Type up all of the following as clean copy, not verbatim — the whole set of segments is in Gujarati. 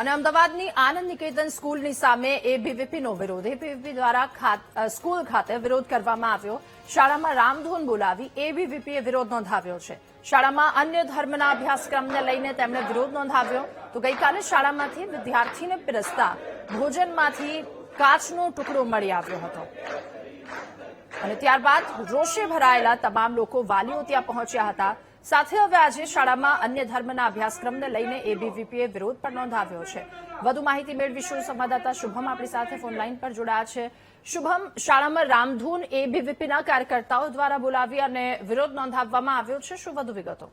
અને અમદાવાદની આનંદ નિકેતન સ્કૂલની સામે એબીવીપીનો વિરોધ. એબીવીપી દ્વારા સ્કૂલ ખાતે વિરોધ કરવામાં આવ્યો. શાળામાં રામધૂન બોલાવી એબીવીપીએ વિરોધ નોંધાવ્યો છે. શાળામાં અન્ય ધર્મના અભ્યાસક્રમને લઈને તેમણે વિરોધ નોંધાવ્યો. તો ગઈકાલે શાળામાંથી વિદ્યાર્થીને પીરસતા ભોજનમાંથી કાચનો ટુકડો મળી આવ્યો હતો અને ત્યારબાદ રોષે ભરાયેલા તમામ લોકો વાલીઓ ત્યાં પહોંચ્યા હતા. સાથે હવે આજે શાળામાં અન્ય ધર્મના અભ્યાસક્રમને લઈને એબીવીપીએ વિરોધ પણ નોંધાવ્યો છે. વધુ માહિતી મેળવીશું. સંવાદદાતા શુભમ આપણી સાથે ફોનલાઈન પર જોડાયા છે. શુભમ, શાળામાં રામધૂન એબીવીપીના કાર્યકર્તાઓ દ્વારા બોલાવી અને વિરોધ નોંધાવવામાં આવ્યો છે. શું વધુ વિગતો?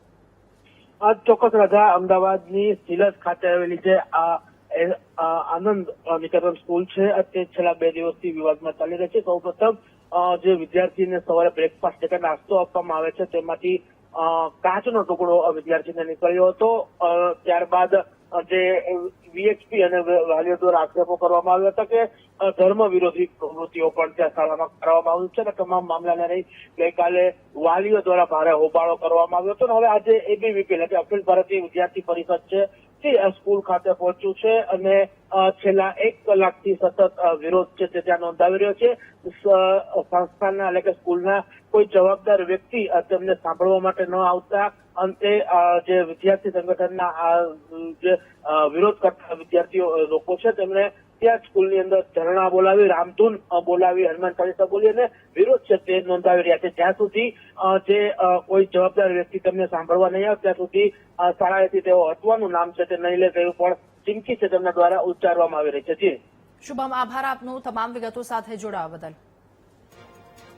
ચોક્કસ રજા. અમદાવાદની સિલસ ખાતે આવેલી જે આનંદ નિકેતન સ્કૂલ છે તે છેલ્લા 2 દિવસથી વિવાદમાં ચાલી રહી છે. સૌપ્રથમ જે વિદ્યાર્થીને સવારે બ્રેકફાસ્ટ એટલે નાસ્તો આપવામાં આવે છે તેમાંથી કાચનો ટુકડો વિદ્યાર્થીને નીકળ્યો હતો. ત્યારબાદ જે વીએચપી અને વાલીઓ દ્વારા આક્ષેપો કરવામાં આવ્યા હતા કે ધર્મ વિરોધી પ્રવૃત્તિઓ પણ ત્યાં શાળામાં કરવામાં આવ્યું છે અને તમામ મામલાને લઈ ગઈકાલે વાલીઓ દ્વારા ભારે હોબાળો કરવામાં આવ્યો હતો. અને હવે આજે એબીવીપી એટલે કે અખિલ ભારતીય વિદ્યાર્થી પરિષદ છે તે સ્કૂલ ખાતે પહોંચ્યું છે અને છેલ્લા 1 કલાકથી સતત વિરોધ છે તે ત્યાં નોંધાવી રહ્યો છે. સંસ્થાના એટલે કે સ્કૂલના કોઈ જવાબદાર વ્યક્તિ તેમને સાંભળવા માટે ન આવતા અંતે જે વિદ્યાર્થી સંગઠનના જે વિરોધ કરતા વિદ્યાર્થીઓ લોકો છે તેમણે ત્યાં સ્કૂલની અંદર ધરણા બોલાવી, રામધૂન બોલાવી, હનુમાન ચાલીસા બોલી અને વિરોધ છે તે નોંધાવી રહ્યા છે. જ્યાં સુધી જે કોઈ જવાબદાર વ્યક્તિ તેમને સાંભળવા નહીં આવે ત્યાં સુધી શાળાએથી તેઓ હટવાનું નામ છે તે નહીં લે તેવું પણ ચીમકી છે તેમના દ્વારા ઉચ્ચારવામાં આવી રહી છે. જી શુભમ, આભાર આપનો તમામ વિગતો સાથે જોડાવા બદલ.